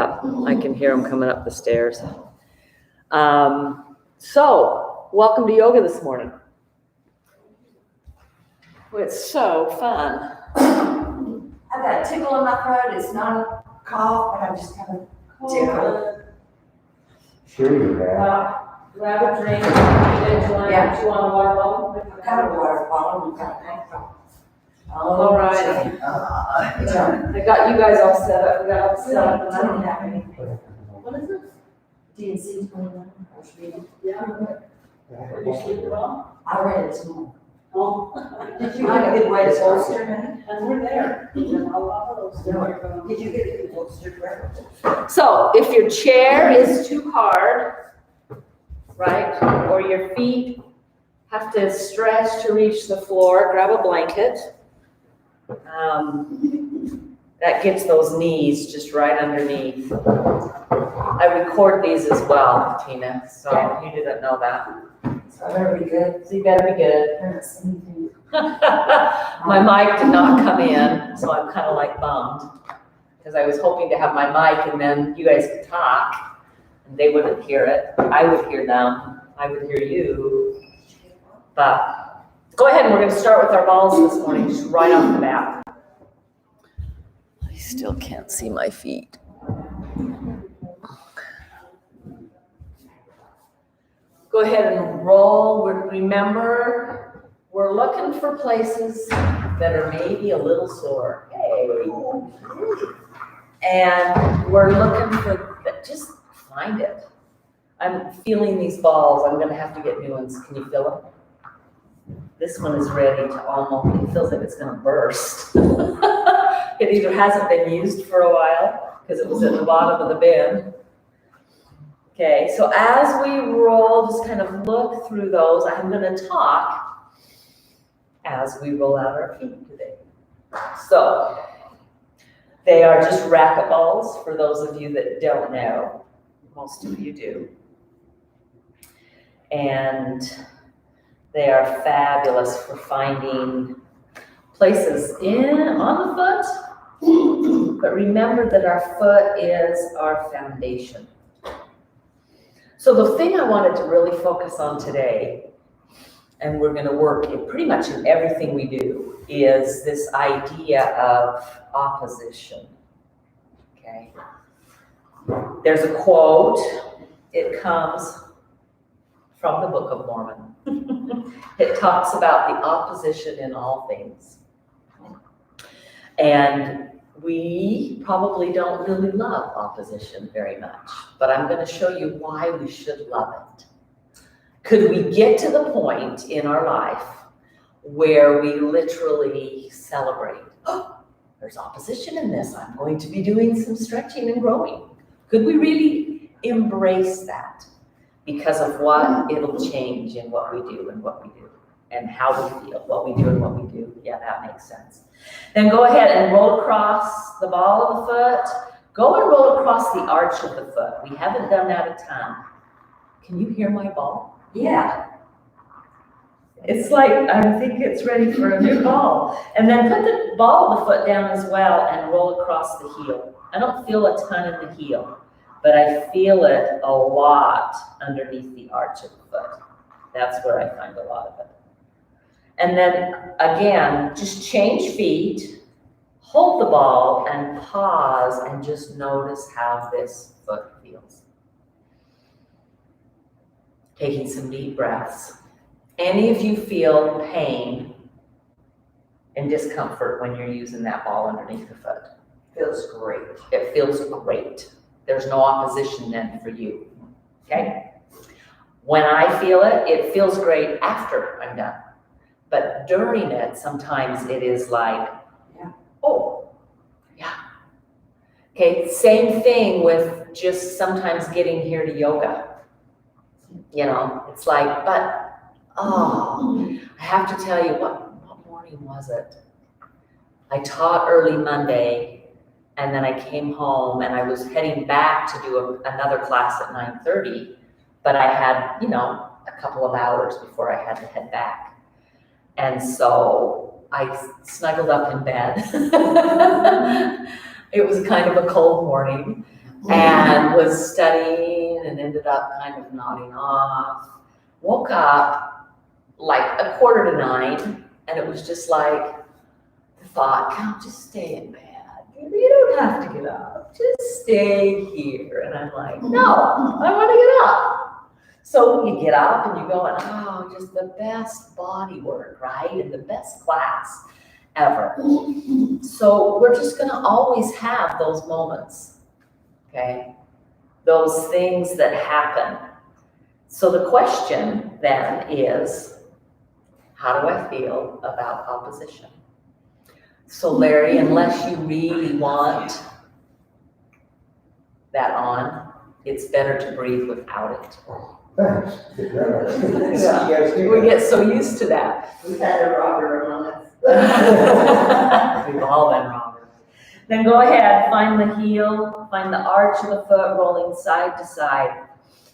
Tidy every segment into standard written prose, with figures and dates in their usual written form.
up. I can hear them coming up the stairs. So, welcome to yoga this morning. It's so fun. I've got a tickle in my throat. It's not a cough, but I'm just kind of tickle. Sure you have. Grab a drink. Yeah. You want a water bottle? I've got a water bottle. We've got a All right. I got you guys all set up. We got all set up. I don't have anything. What is it? DNC 21. I was reading. Yeah. Did you sleep at all? I read it this morning. Oh. Did you get a good way to bolster me? And we're there. Did you get a good bolster? So if your chair is too hard, right, or your feet have to stretch to reach the floor, grab a blanket. That gets those knees just right underneath. I record these as well, Tina, so you didn't know that. So I better be good. So you better be good. I don't see anything. My mic did not come in, so I'm kind of like bummed. Because I was hoping to have my mic and then you guys could talk and they wouldn't hear it. I would hear them. I would hear you. But go ahead and we're going to start with our balls this morning, just right off the bat. I still can't see my feet. Go ahead and roll. Remember, we're looking for places that are maybe a little sore. Hey. And we're looking for, just find it. I'm feeling these balls. I'm going to have to get new ones. Can you feel them? This one is ready to almost, it feels like it's going to burst. It either hasn't been used for a while because it was at the bottom of the bin. Okay, so as we roll, just kind of look through those. I'm going to talk as we roll out our feet today. So, they are just racket balls for those of you that don't know. Most of you do. And they are fabulous for finding places on the foot. But remember that our foot is our foundation. So the thing I wanted to really focus on today, and we're going to work pretty much in everything we do, is this idea of opposition. Okay? There's a quote. It comes from the Book of Mormon. It talks about the opposition in all things. And we probably don't really love opposition very much, but I'm going to show you why we should love it. Could we get to the point in our life where we literally celebrate, oh, there's opposition in this, I'm going to be doing some stretching and growing. Could we really embrace that because of what it'll change in what we do and what we do and how we feel, what we do and what we do? Yeah, that makes sense. Then go ahead and roll across the ball of the foot. Go and roll across the arch of the foot. We haven't done that a ton. Can you hear my ball? Yeah. It's like, I think it's ready for a new ball. And then put the ball of the foot down as well and roll across the heel. I don't feel a ton in the heel, but I feel it a lot underneath the arch of the foot. That's where I find a lot of it. And then again, just change feet, hold the ball and pause and just notice how this foot feels. Taking some deep breaths. Any of you feel pain and discomfort when you're using that ball underneath the foot? Feels great. It feels great. There's no opposition then for you, okay? When I feel it, it feels great after I'm done. But during it, sometimes it is like, yeah. Oh, yeah. Okay, same thing with just sometimes getting here to yoga. You know, it's like, but, oh, I have to tell you, what morning was it? I taught early Monday, and then I came home, and I was heading back to do another class at 9:30, but I had, a couple of hours before I had to head back. And so I snuggled up in bed. It was kind of a cold morning. and was studying and ended up kind of nodding off. Woke up like 8:45, and it was just like the thought, "Come, just stay in bed. You don't have to get up. Just stay here." And I'm like, "No, I want to get up." So you get up and you go and, oh, just the best body work, right? And the best class ever. So we're just going to always have those moments, okay? Those things that happen. So the question then is, how do I feel about opposition? So Larry, unless you really want that on, it's better to breathe without it. Thanks. Yeah. We get so used to that. We've had a robber among us. We've all been Robert. Then go ahead, find the heel, find the arch of the foot rolling side to side.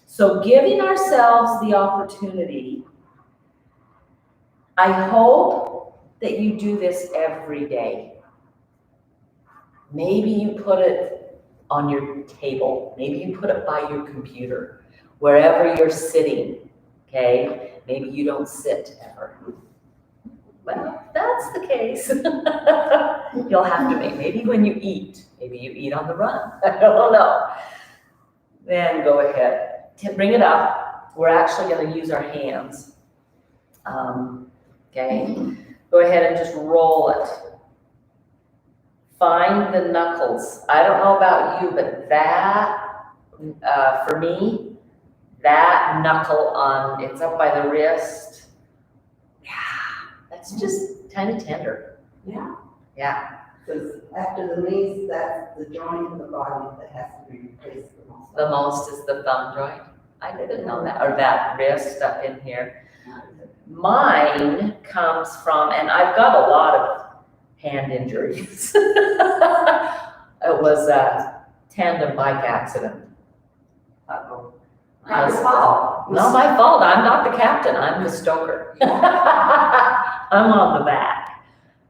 So giving ourselves the opportunity, I hope that you do this every day. Maybe you put it on your table. Maybe you put it by your computer, wherever you're sitting, okay? Maybe you don't sit ever. Well, if that's the case, you'll have to maybe when you eat, maybe you eat on the run, I don't know. Then go ahead, bring it up. We're actually gonna use our hands, okay? Go ahead and just roll it. Find the knuckles. I don't know about you, but that, for me, that knuckle on, it's up by the wrist. Yeah, that's just kind of tender. Yeah. Yeah, Because after the knees, that's the joint of the body that has to be replaced the most. the most is the thumb joint. I didn't know that, or that wrist up in here. Mine comes from, and I've got a lot of hand injuries. It was a tandem bike accident. Uh-oh. Not your fault. Not my fault, I'm not the captain, I'm the stoker. I'm on the back.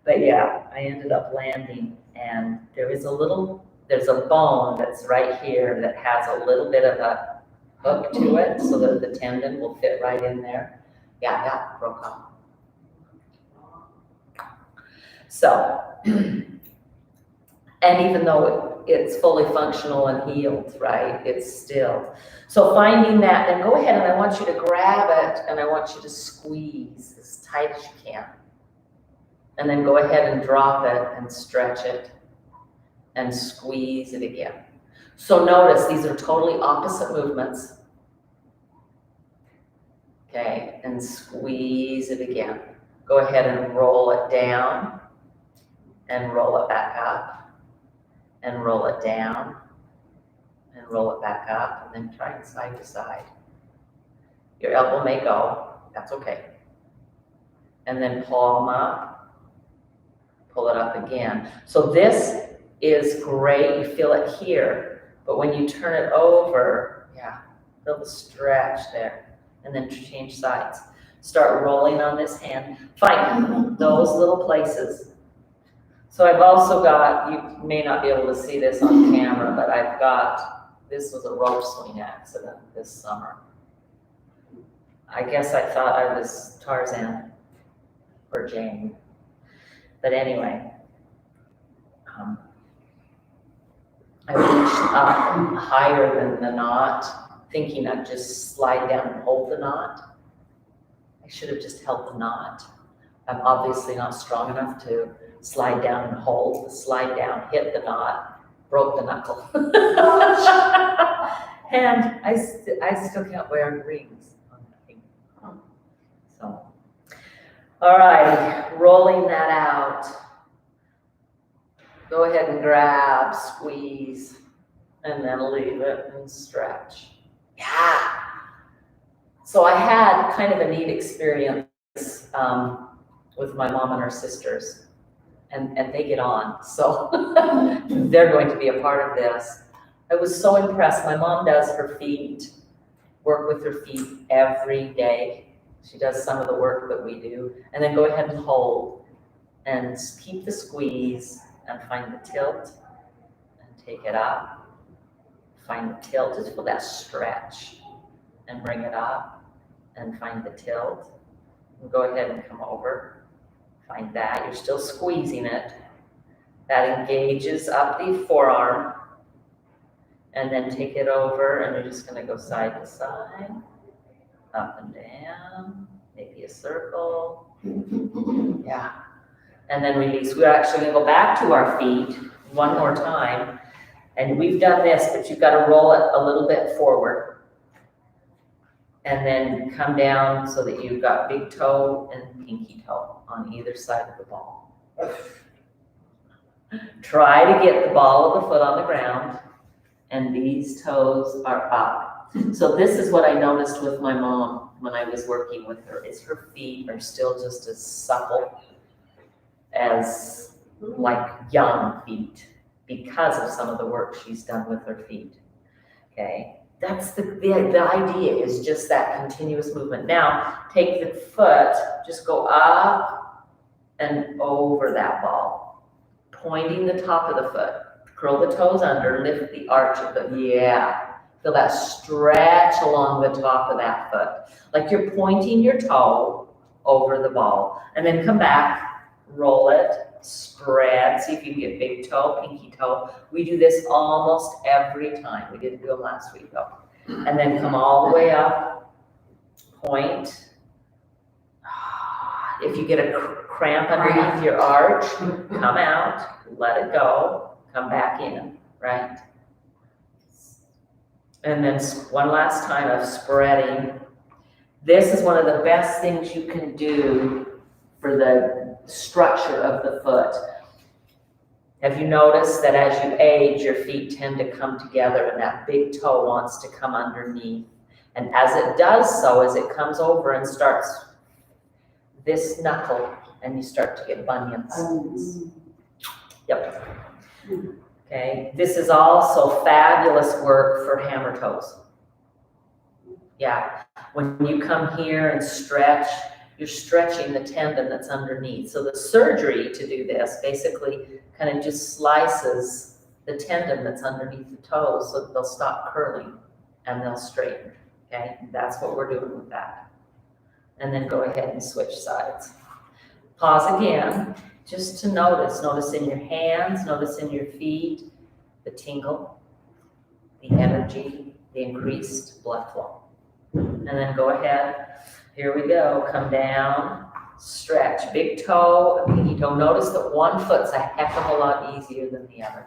But yeah, I ended up landing, and there's a bone that's right here that has a little bit of a hook to it so that the tendon will fit right in there. Yeah, that broke off. So, and even though it's fully functional and healed, right, it's still. So finding that, then go ahead and I want you to grab it and I want you to squeeze as tight as you can. And then go ahead and drop it and stretch it and squeeze it again. So notice these are totally opposite movements. Okay, and squeeze it again. Go ahead and roll it down and roll it back up and roll it down and roll it back up and then try it side to side. Your elbow may go, that's okay. And then palm up, pull it up again. So this is great, you feel it here, but when you turn it over, yeah, feel the stretch there. And then change sides. Start rolling on this hand. Find those little places. So I've also got, you may not be able to see this on camera, but I've got, this was a rope swing accident this summer. I guess I thought I was Tarzan or Jane. But anyway, I reached up higher than the knot, thinking I'd just slide down and hold the knot. I should have just held the knot. I'm obviously not strong enough to slide down and hold. The slide down, hit the knot, broke the knuckle. And I still can't wear rings on that finger. So, all right, rolling that out. Go ahead and grab, squeeze, and then leave it and stretch. Yeah. So I had kind of a neat experience with my mom and her sisters, and they get on. So they're going to be a part of this. I was so impressed. My mom does her feet, work with her feet every day. She does some of the work that we do. And then go ahead and hold and keep the squeeze and find the tilt and take it up Find the tilt, just feel that stretch and bring it up and find the tilt. And go ahead and come over, find that, you're still squeezing it. That engages up the forearm. And then take it over and you're just gonna go side to side, up and down, maybe a circle. Yeah. And then release. We're actually gonna go back to our feet one more time. And we've done this, but you've got to roll it a little bit forward. And then come down so that you've got big toe and pinky toe on either side of the ball. Try to get the ball of the foot on the ground and these toes are up. So this is what I noticed with my mom when I was working with her, is her feet are still just as supple as like young feet because of some of the work she's done with her feet. Okay, that's the idea, is just that continuous movement. Now, take the foot, just go up and over that ball, pointing the top of the foot. Curl the toes under, lift the arch of the, feel that stretch along the top of that foot. Like you're pointing your toe over the ball. And then come back, roll it, spread, see if you can get big toe, pinky toe. We do this almost every time. We didn't do them last week though. And then come all the way up, point. If you get a cramp underneath your arch, come out, let it go, come back in, right? And then one last time of spreading. This is one of the best things you can do for the structure of the foot. Have you noticed that as you age, your feet tend to come together and that big toe wants to come underneath? And as it does so, as it comes over and starts this knuckle, and you start to get bunions. Yep. Okay, this is also fabulous work for hammer toes. Yeah, when you come here and stretch, you're stretching the tendon that's underneath. So the surgery to do this basically kind of just slices the tendon that's underneath the toes so that they'll stop curling and they'll straighten. Okay, that's what we're doing with that. And then go ahead and switch sides. Pause again, just to notice in your hands, notice in your feet, the tingle, the energy, the increased blood flow. And then go ahead, here we go, come down, stretch, big toe, pinky toe. Notice that one foot's a heck of a lot easier than the other.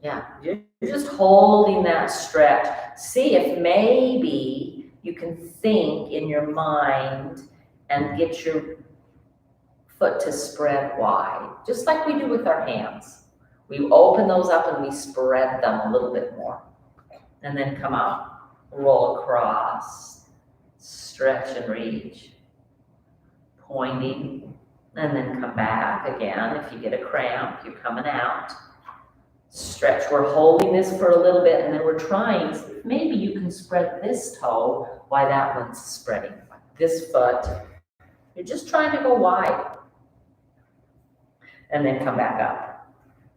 Yeah, you're just holding that stretch. See if maybe you can think in your mind and get your foot to spread wide, just like we do with our hands. We open those up and we spread them a little bit more. And then come out, roll across, stretch and reach, pointing, and then come back again. If you get a cramp, you're coming out. Stretch, we're holding this for a little bit and then we're trying, maybe you can spread this toe while that one's spreading. This foot, you're just trying to go wide. And then come back up.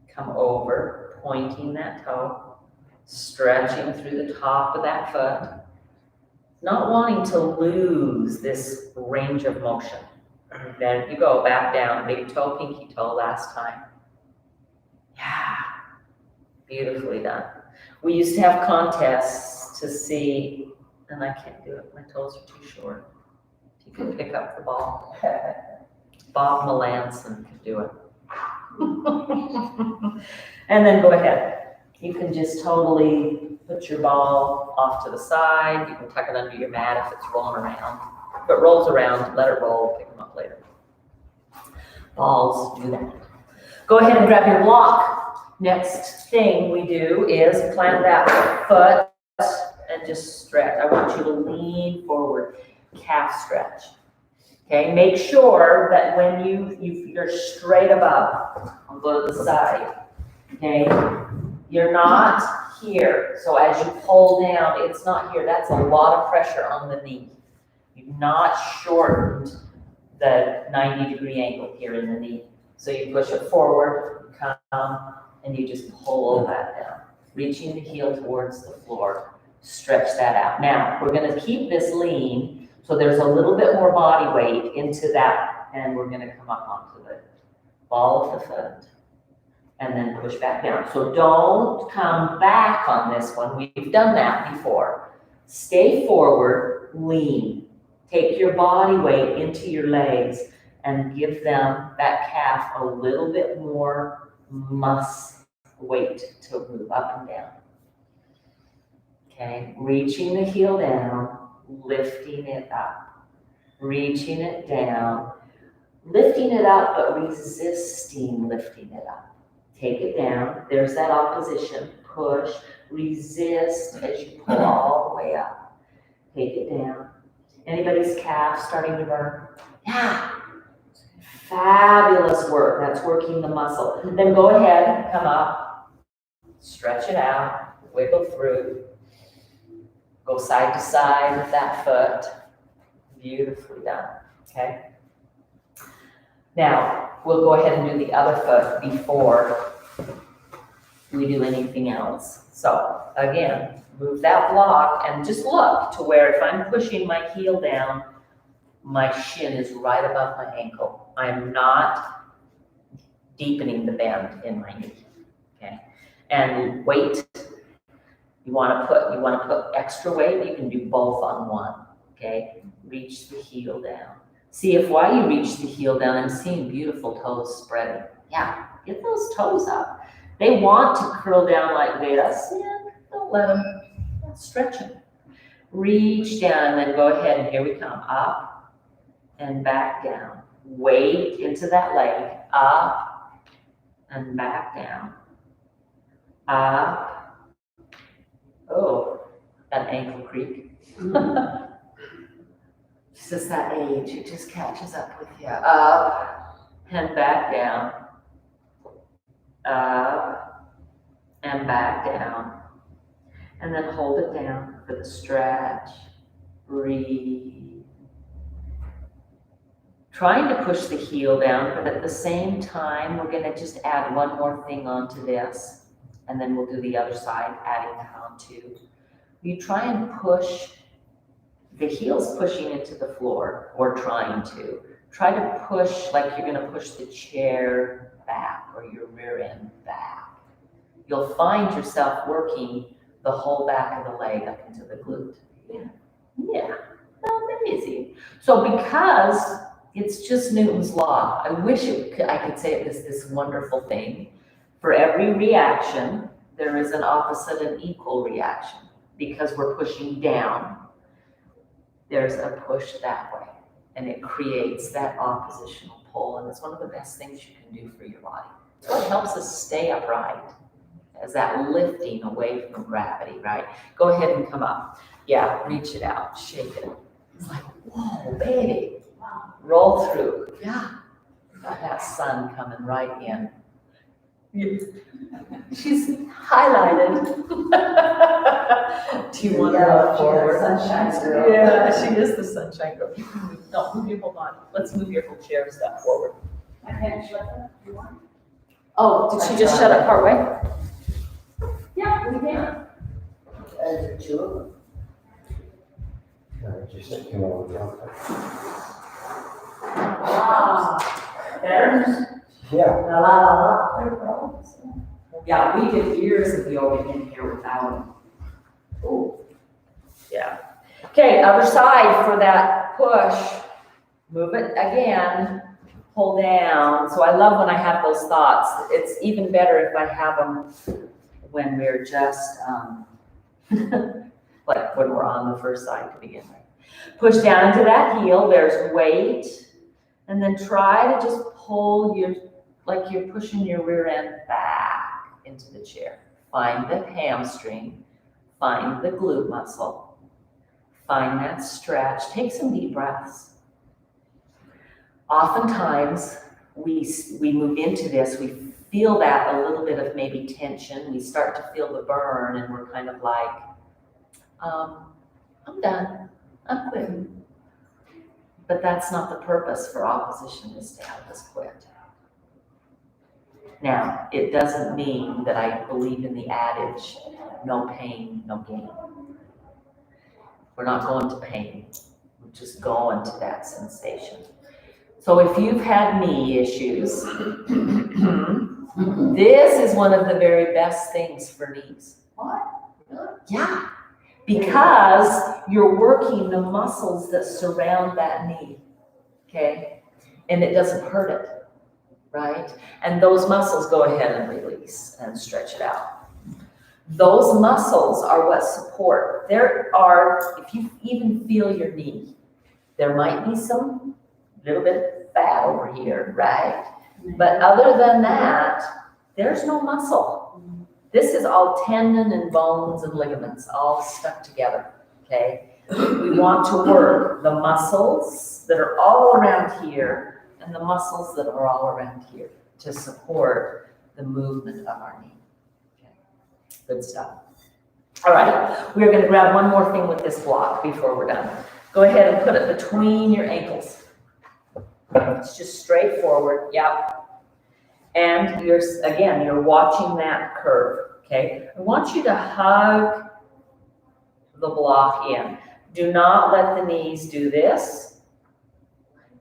Come over, pointing that toe, stretching through the top of that foot. Not wanting to lose this range of motion. Then you go back down, big toe, pinky toe last time. Yeah, beautifully done. We used to have contests to see, and I can't do it, my toes are too short. If you can pick up the ball. Bob Melanson could do it. And then go ahead. You can just totally put your ball off to the side. You can tuck it under your mat if it's rolling around. If it rolls around, let it roll, pick them up later. Balls do that. Go ahead and grab your block. Next thing we do is plant that foot and just stretch. I want you to lean forward, calf stretch. Okay, make sure that when you're straight above, I'll go to the side, okay? You're not here, so as you pull down, it's not here. That's a lot of pressure on the knee. You've not shortened the 90-degree angle here in the knee. So you push it forward, come, and you just pull that down. reaching the heel towards the floor. Stretch that out. Now, we're gonna keep this lean, so there's a little bit more body weight into that, and we're gonna come up onto the ball of the foot, and then push back down. So don't come back on this one. We've done that before. Stay forward, lean. Take your body weight into your legs and give them, that calf, a little bit more weight to move up and down. Okay, reaching the heel down, lifting it up, reaching it down, lifting it up, but resisting lifting it up. Take it down, there's that opposition, push, resist as you pull all the way up. Take it down. Anybody's calf starting to burn? Yeah. Fabulous work, that's working the muscle. Then go ahead and come up, stretch it out, wiggle through, go side to side with that foot. Beautifully done, okay? Now, we'll go ahead and do the other foot before we do anything else. So, again, move that block and just look to where if I'm pushing my heel down, my shin is right above my ankle. I'm not deepening the bend in my knee, okay? And weight, you wanna put extra weight, you can do both on one, okay? Reach the heel down. See if while you reach the heel down, I'm seeing beautiful toes spreading. Yeah, get those toes up. They want to curl down like this. Yeah, don't let them, stretch them. Reach down and then go ahead and here we come, up and back down. Weight into that leg, up and back down. Up. Oh, that ankle creak. It's just that age, it just catches up with you. Up and back down. Up and back down. And then hold it down for the stretch. Breathe. Trying to push the heel down, but at the same time, we're gonna just add one more thing onto this, and then we'll do the other side, adding that on too. You try and push, the heel's pushing into the floor, or trying to. Try to push like you're gonna push the chair back, or your rear end back. You'll find yourself working the whole back of the leg up into the glute. Yeah, amazing. So because it's just Newton's law. I wish I could say it was this wonderful thing. For every reaction, there is an opposite and equal reaction. Because we're pushing down, there's a push that way. And it creates that oppositional pull. And it's one of the best things you can do for your body. It's what helps us stay upright, as that lifting away from gravity, right? Go ahead and come up. Yeah, reach it out, shake it. It's like, whoa, baby. Roll through. Yeah. Got that sun coming right in. She's highlighted. Do you want to go forward? Sunshine girl. Yeah, she is the sunshine girl. You can move, no, move your whole body. Let's move your whole chair step forward. I can't shut up if you want. Oh, did she just shut up partway? Yeah, we can. Two of them. Just come over the Better? Yeah. La la la la. Yeah, we did years of yoga in here without them. Ooh. Yeah. Okay, other side for that push. Move it again. Pull down. So I love when I have those thoughts. It's even better if I have them when we're just, like when we're on the first side to begin with. Push down into that heel. There's weight. And then try to just pull like you're pushing your rear end back into the chair. Find the hamstring, find the glute muscle, find that stretch. Take some deep breaths. Oftentimes, we move into this, we feel that a little bit of maybe tension. We start to feel the burn and we're kind of like, I'm done, I'm quitting. But that's not the purpose for opposition, is to help us quit. Now, it doesn't mean that I believe in the adage, no pain, no gain. We're not going to pain, we're just going to that sensation. So if you've had knee issues, this is one of the very best things for knees. What? Yeah, because you're working the muscles that surround that knee, okay? And it doesn't hurt it, right? And those muscles go ahead and release and stretch it out. Those muscles are what support. There are, if you even feel your knee, there might be some little bit of fat over here, right? But other than that, there's no muscle. This is all tendon and bones and ligaments all stuck together, okay? We want to work the muscles that are all around here and the muscles that are all around here to support the movement of our knee. Okay, good stuff. All right, we're gonna grab one more thing with this block before we're done. Go ahead and put it between your ankles. It's just straight forward, yep. And you're watching that curve, okay? I want you to hug the block in. Do not let the knees do this.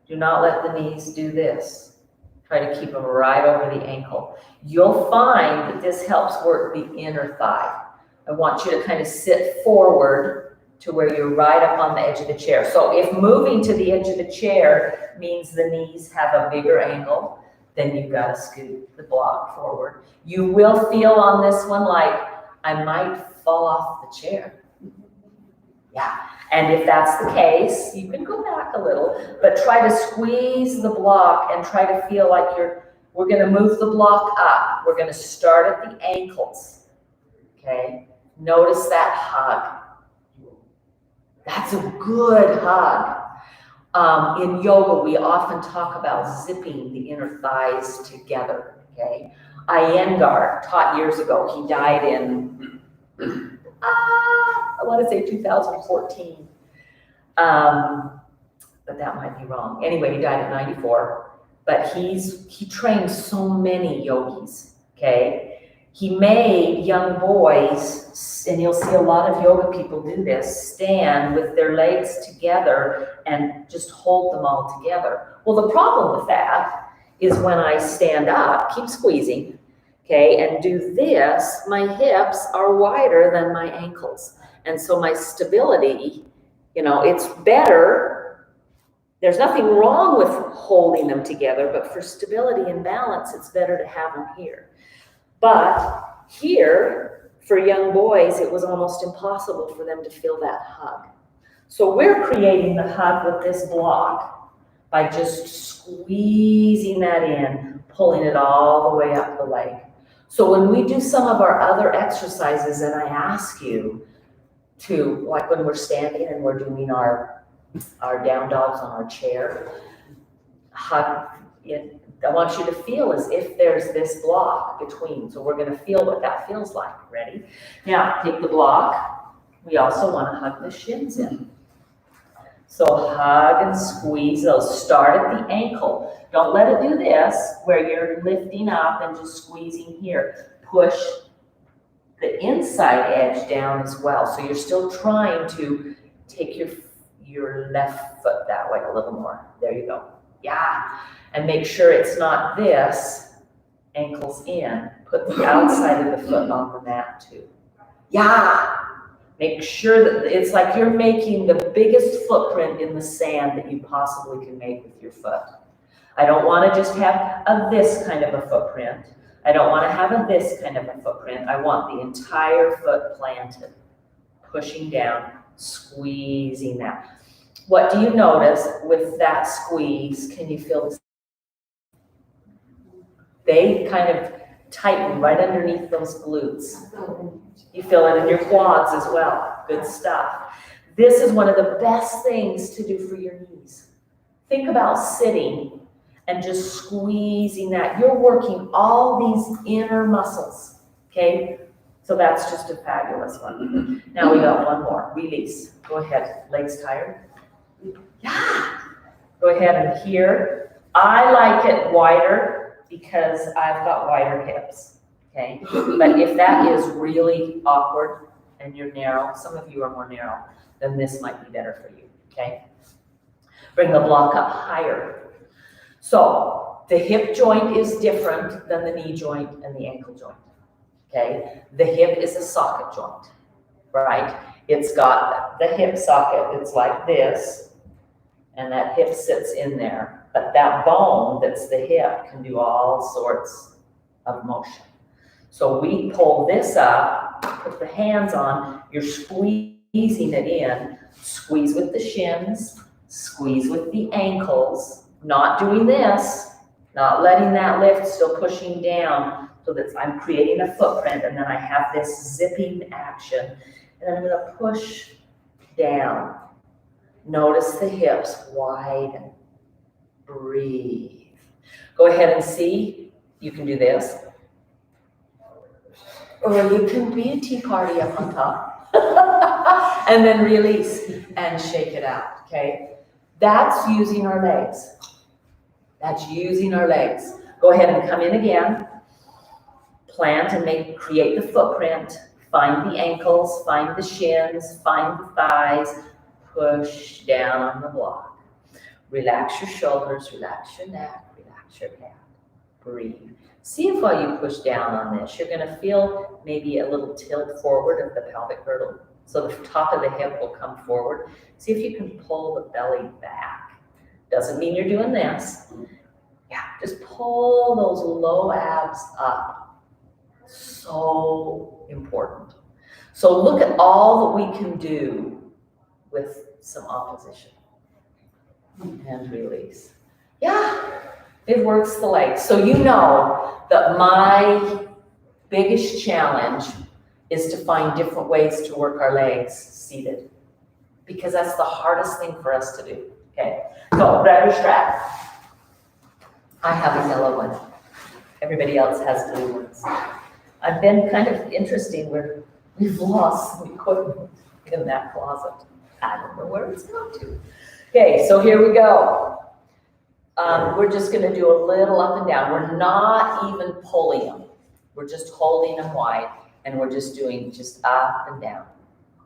Do not let the knees do this. Try to keep them right over the ankle. You'll find that this helps work the inner thigh. I want you to kind of sit forward to where you're right up on the edge of the chair. So if moving to the edge of the chair means the knees have a bigger angle, then you've got to scoot the block forward. You will feel on this one like I might fall off the chair. Yeah, and if that's the case, you can go back a little, but try to squeeze the block and try to feel like we're gonna move the block up. We're gonna start at the ankles, okay? Notice that hug. That's a good hug. In yoga, we often talk about zipping the inner thighs together, okay? Iyengar taught years ago. He died in, I want to say 2014. But that might be wrong. Anyway, he died at 94. But he trained so many yogis, okay? He made young boys, and you'll see a lot of yoga people do this, stand with their legs together and just hold them all together. Well, the problem with that is when I stand up, keep squeezing, okay, and do this, my hips are wider than my ankles. And so my stability, it's better. There's nothing wrong with holding them together, but for stability and balance, it's better to have them here. But here, for young boys, it was almost impossible for them to feel that hug. So we're creating the hug with this block by just squeezing that in, pulling it all the way up the leg. So when we do some of our other exercises, and I ask you to, like when we're standing and we're doing our down dogs on our chair, hug it. I want you to feel as if there's this block between. So we're going to feel what that feels like. Ready? Now, take the block. We also want to hug the shins in. So hug and squeeze those. Start at the ankle. Don't let it do this, where you're lifting up and just squeezing here. Push the inside edge down as well. So you're still trying to take your left foot that way a little more. There you go. Yeah. And make sure it's not this, ankles in. Put the outside of the foot on the mat too. Yeah. Make sure that it's like you're making the biggest footprint in the sand that you possibly can make with your foot. I don't want to just have this kind of a footprint. I don't want to have this kind of a footprint. I want the entire foot planted, pushing down, squeezing that. What do you notice with that squeeze? Can you feel this? They kind of tighten right underneath those glutes. You feel it in your quads as well. Good stuff. This is one of the best things to do for your knees. Think about sitting and just squeezing that. You're working all these inner muscles, okay? So that's just a fabulous one. Now we got one more. Release. Go ahead. Legs tired? Yeah. Go ahead and here. I like it wider, because I've got wider hips, okay? But if that is really awkward and you're narrow, some of you are more narrow, then this might be better for you, okay? Bring the block up higher. So the hip joint is different than the knee joint and the ankle joint, okay? The hip is a socket joint, right? It's got the hip socket, it's like this, and that hip sits in there. But that bone that's the hip can do all sorts of motion. So we pull this up, put the hands on, you're squeezing it in, squeeze with the shins, squeeze with the ankles, not doing this, not letting that lift, still pushing down so that I'm creating a footprint, and then I have this zipping action, and then I'm gonna push down. Notice the hips widen. Breathe. Go ahead and see. You can do this. Or you can be a tea party up on top. And then release and shake it out, okay? That's using our legs. That's using our legs. Go ahead and come in again. Plant and create the footprint. Find the ankles, find the shins, find the thighs. Push down on the block. Relax your shoulders, relax your neck, relax your head. Breathe. See if while you push down on this, you're gonna feel maybe a little tilt forward of the pelvic girdle. So the top of the hip will come forward. See if you can pull the belly back. Doesn't mean you're doing this. Yeah, just pull those low abs up. So important. So look at all that we can do with some opposition. And release. Yeah, it works the legs. So you know that my biggest challenge is to find different ways to work our legs seated, because that's the hardest thing for us to do. Okay, so grab your strap. I have a yellow one. Everybody else has blue ones. I've been kind of interesting where we've lost some equipment in that closet. I don't know where it's gone to. Okay, so here we go. We're just gonna do a little up and down. We're not even pulling them. We're just holding them wide, and we're just doing just up and down.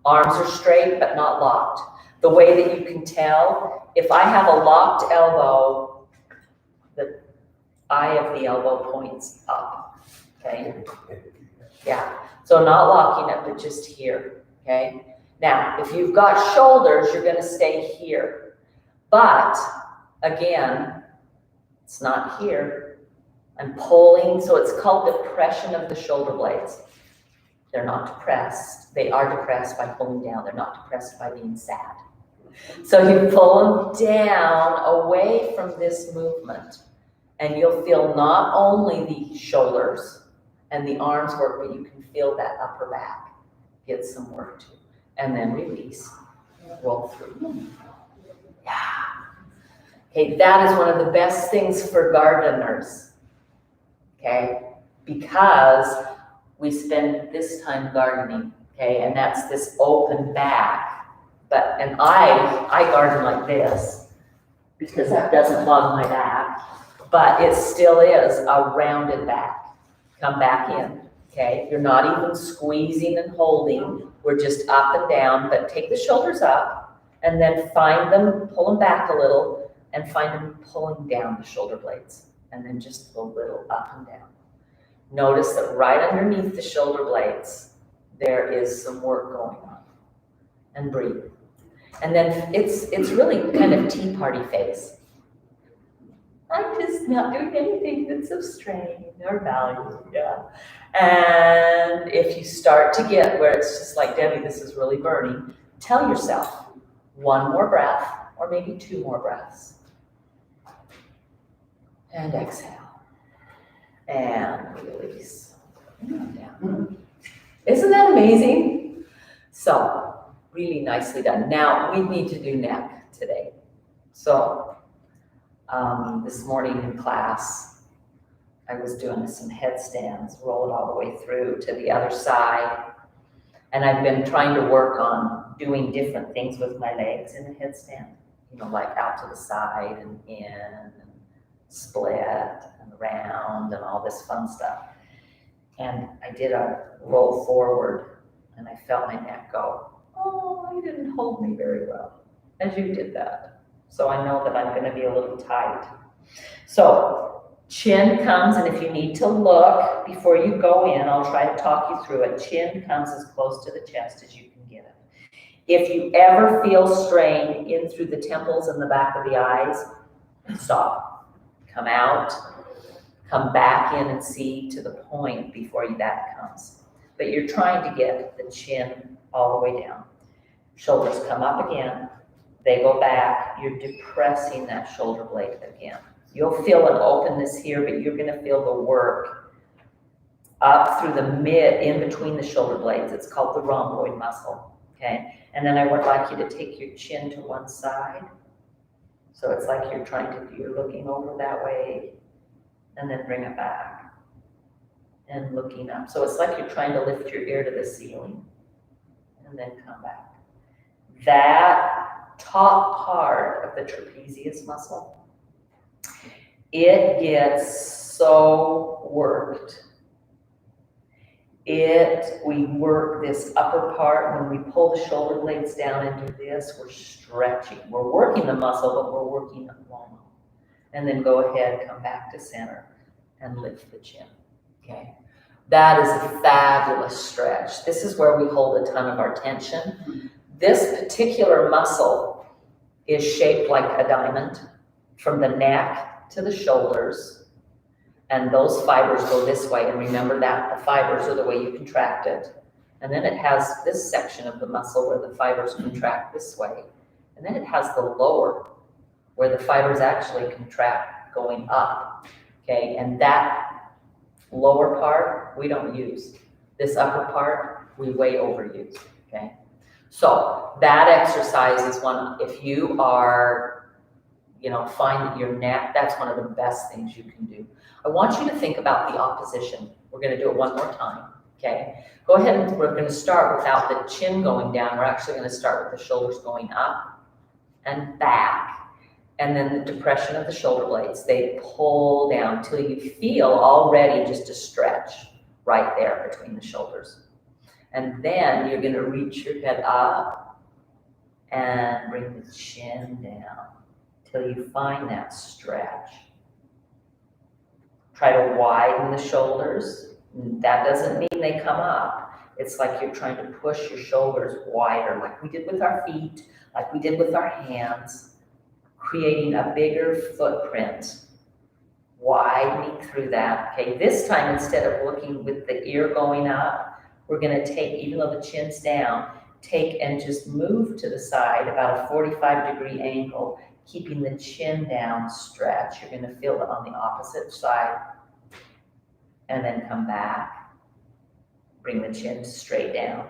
Arms are straight, but not locked. The way that you can tell, if I have a locked elbow, the eye of the elbow points up, okay? Yeah, so not locking it, but just here, okay? Now, if you've got shoulders, you're gonna stay here. But, again, it's not here. I'm pulling, so it's called depression of the shoulder blades. They're not depressed. They are depressed by pulling down. They're not depressed by being sad. So you pull them down away from this movement, and you'll feel not only the shoulders and the arms work, but you can feel that upper back get some work too. And then release, roll through. Yeah. Okay, that is one of the best things for gardeners, okay? Because we spend this time gardening, okay? And that's this open back. And I garden like this because that doesn't log my back, but it still is a rounded back. Come back in, okay? You're not even squeezing and holding. We're just up and down, but take the shoulders up and then find them, pull them back a little, and find them pulling down the shoulder blades, and then just a little up and down. Notice that right underneath the shoulder blades, there is some work going on. And breathe. And then it's really kind of tea party phase. I'm just not doing anything that's of strain or value, yeah. And if you start to get where it's just like, Debbie, this is really burning, tell yourself one more breath, or maybe two more breaths. And exhale. And release. And down. Isn't that amazing? So, really nicely done. Now, we need to do neck today. So, this morning in class, I was doing some headstands, roll it all the way through to the other side. And I've been trying to work on doing different things with my legs in the headstand. You know, like out to the side and in, and split and round and all this fun stuff. And I did a roll forward and I felt my neck go, oh, you didn't hold me very well as you did that. So I know that I'm gonna be a little tight. So chin comes, and if you need to look before you go in, I'll try to talk you through it. Chin comes as close to the chest as you can get it. If you ever feel strain in through the temples and the back of the eyes, stop. Come out, come back in and see to the point before that comes. But you're trying to get the chin all the way down. Shoulders come up again, they go back, you're depressing that shoulder blade again. You'll feel an openness here, but you're gonna feel the work up through the mid, in between the shoulder blades. It's called the rhomboid muscle, okay? And then I would like you to take your chin to one side. So it's like you're looking over that way, and then bring it back and looking up. So it's like you're trying to lift your ear to the ceiling and then come back. That top part of the trapezius muscle, it gets so worked. We work this upper part. When we pull the shoulder blades down into this, we're stretching. We're working the muscle, but we're working it long. And then go ahead, come back to center and lift the chin, okay? That is a fabulous stretch. This is where we hold a ton of our tension. This particular muscle is shaped like a diamond from the neck to the shoulders. And those fibers go this way, and remember that the fibers are the way you contract it. And then it has this section of the muscle where the fibers contract this way. And then it has the lower, where the fibers actually contract going up, okay? And that lower part, we don't use. This upper part, we way overuse, okay? So that exercise is one, if you are, find that your neck, that's one of the best things you can do. I want you to think about the opposition. We're gonna do it one more time, okay? Go ahead, and we're gonna start without the chin going down. We're actually gonna start with the shoulders going up and back. And then the depression of the shoulder blades, they pull down till you feel already just a stretch right there between the shoulders. And then you're gonna reach your head up and bring the chin down till you find that stretch. Try to widen the shoulders. That doesn't mean they come up. It's like you're trying to push your shoulders wider, like we did with our feet, like we did with our hands, creating a bigger footprint, widening through that. Okay, this time, instead of looking with the ear going up, we're gonna take, even though the chin's down, take and just move to the side about a 45-degree angle, keeping the chin down, stretch. You're gonna feel it on the opposite side. And then come back. Bring the chin straight down.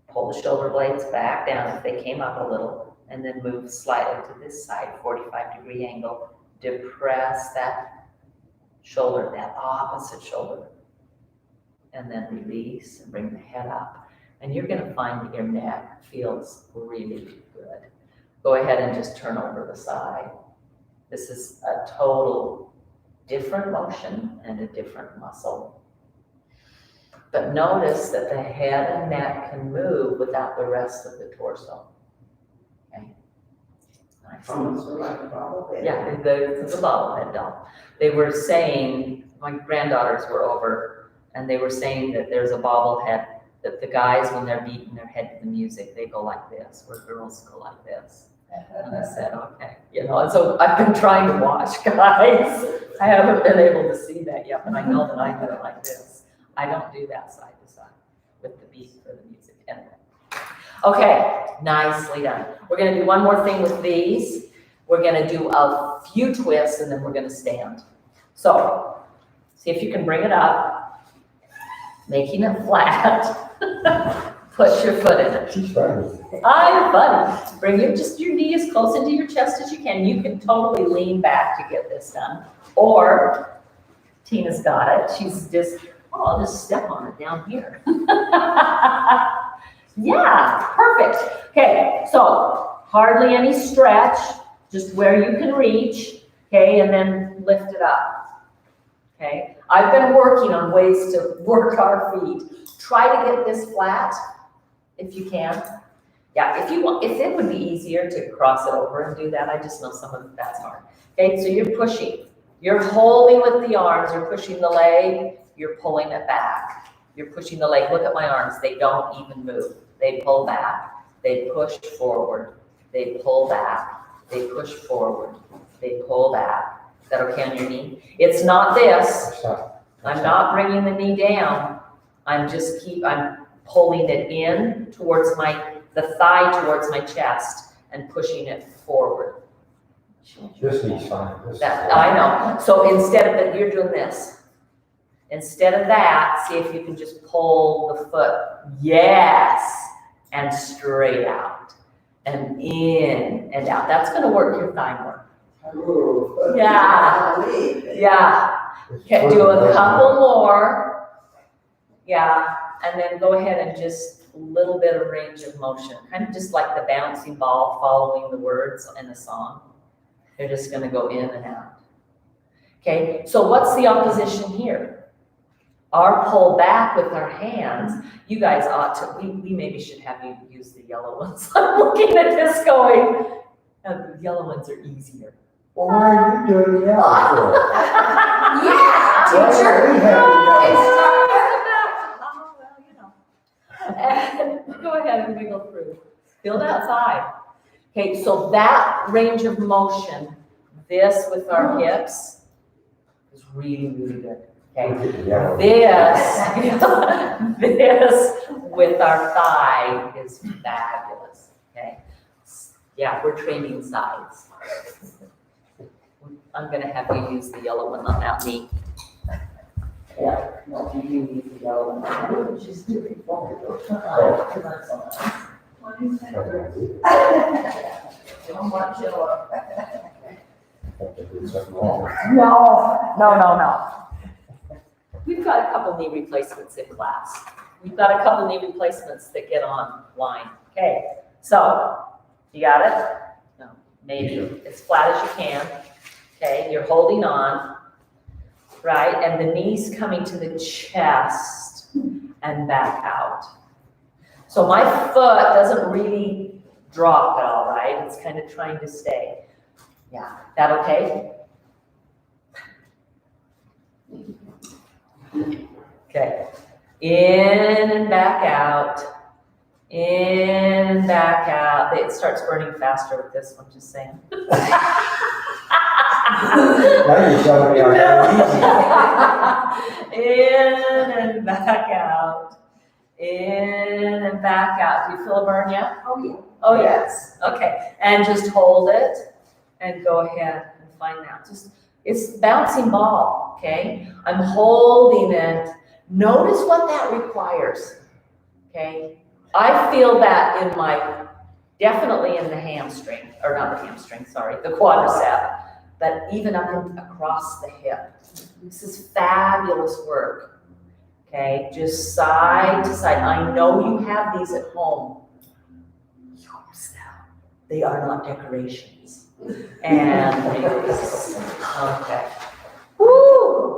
Pull the shoulder blades back down if they came up a little, and then move slightly to this side, 45-degree angle. Depress that shoulder, that opposite shoulder. And then release and bring the head up. And you're gonna find that your neck feels really good. Go ahead and just turn over the side. This is a total different motion and a different muscle. But notice that the head and neck can move without the rest of the torso. Okay? Nice. Almost like a bobblehead. Yeah, it's a bobblehead doll. They were saying, my granddaughters were over, and they were saying that there's a bobblehead that the guys, when they're beating their head to the music, they go like this, where girls go like this. And I said, okay, and so I've been trying to watch, guys. I haven't been able to see that yet, but I know that I do it like this. I don't do that side to side with the beat for the music. Anyway. Okay, nicely done. We're gonna do one more thing with these. We're gonna do a few twists, and then we're gonna stand. So, see if you can bring it up, making it flat. Put your foot in it. She's fine. I'm funny. Bring your knee as close into your chest as you can. You can totally lean back to get this done. Or, Tina's got it. She's just, I'll just step on it down here. Yeah, perfect. Okay, so hardly any stretch, just where you can reach. Okay, and then lift it up. Okay, I've been working on ways to work our feet. Try to get this flat if you can. Yeah, if you want, if it would be easier to cross it over and do that, I just know some of that's hard. Okay, so you're pushing. You're holding with the arms, you're pushing the leg, you're pulling it back. You're pushing the leg, look at my arms, they don't even move. They pull back, they push forward, they pull back, they push forward, they pull back. Is that okay on your knee? It's not this, I'm not bringing the knee down. I'm pulling it in towards the thigh towards my chest and pushing it forward. This knee's fine. I know. So instead of that, you're doing this. Instead of that, see if you can just pull the foot. Yes. And straight out. And in and out. That's going to work your thigh more. Yeah. Yeah. Okay, do a couple more. Yeah. And then go ahead and just a little bit of range of motion. Kind of just like the bouncing ball following the words in a song. They're just going to go in and out. Okay, so what's the opposition here? Our pull back with our hands. You guys ought to, we maybe should have you use the yellow ones. I'm looking at this going, the yellow ones are easier. Well, why are you doing that for? Yeah, teacher. Oh, well, you know. And go ahead and wiggle through. Feel that side. Okay, so that range of motion, this with our hips, is really, really good. Okay, this with our thigh is fabulous. Okay, yeah, we're training sides. I'm gonna have you use the yellow one on that knee. Yeah, no, you use the yellow one. Just doing No. We've got a couple knee replacements in class. We've got a couple knee replacements that get online. Okay, so you got it? No, maybe as flat as you can. Okay, you're holding on, right? And the knees coming to the chest and back out. So my foot doesn't really drop at all, right? It's kind of trying to stay. Yeah, that okay? Okay, in and back out, in and back out. It starts burning faster with this one, just saying. Now you're showing me how In and back out, in and back out. Do you feel a burn yet? Oh, yeah. Oh, yes. Okay, and just hold it and go ahead and find that. It's bouncing ball, okay? I'm holding it. Notice what that requires, okay? I feel that in definitely in the hamstring, or not the hamstring, sorry, the quadricep, but even up across the hip. This is fabulous work, okay? Just side to side. I know you have these at home. Use them. They are not decorations. And release. Okay. Woo!